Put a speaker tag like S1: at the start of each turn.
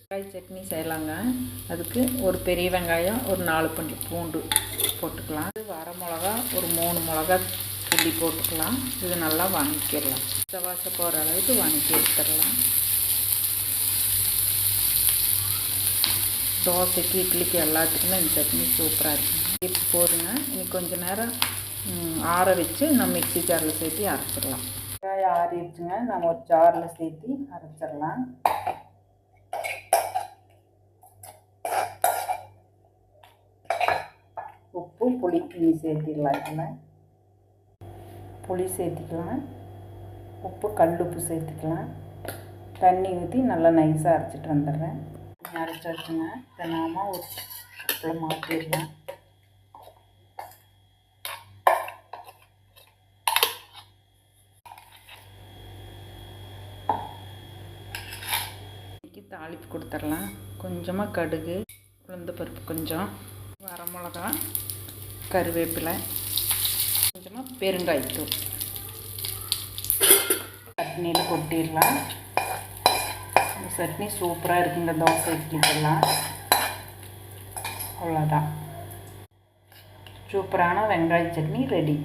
S1: வெங்காய சட்னி செய்யலாங்க. அதுக்கு ஒரு பெரிய வெங்காயம், ஒரு 4 பல்லு பூண்டு போட்டுக்கலாம். வர மிளகா ஒரு 3 மிளகா கிள்ளி போட்டுக்கலாம். இது நல்லா வதக்கிடலாம். வாசம் போகிற அளவுக்கு வதக்கி எடுத்துடலாம். தோசைக்கு, இட்லிக்கு எல்லாத்துக்குமே இந்த சட்னி சூப்பராக இருக்கும். இப்போ போதுங்க. இனி கொஞ்சம் நேரம் ஆற வச்சு நம்ம மிக்ஸி ஜாரில் சேர்த்து அரைச்சிடலாம். வெங்காயம் ஆறிடுச்சுங்க. நம்ம ஒரு ஜாரில் சேர்த்து அரைச்சிடலாம். உப்பு, புளி இனி சேர்த்திடலாம். இதில் புளி சேர்த்திக்கலாம். உப்பு, கல் உப்பு சேர்த்துக்கலாம். தண்ணி ஊற்றி நல்லா நைஸாக அரைச்சிட்டு வந்துடுறேன். அரைச்சாச்சுங்க. இதை நாம் ஒரு கப்பில் மாற்றிடலாம். தாளிப்பு கொடுத்துடலாம். கொஞ்சமாக கடுகு, உளுந்து பருப்பு, கொஞ்சம் வரமிளகா, கருவேப்பிலை, கொஞ்சமாக பெருங்காயத்தூள் சட்னியில் கொட்டிடலாம். இந்த சட்னி சூப்பராக இருக்குங்க தோசை இட்லிக்கெல்லாம். அவ்வளோதான், சூப்பரான வெங்காய சட்னி ரெடி.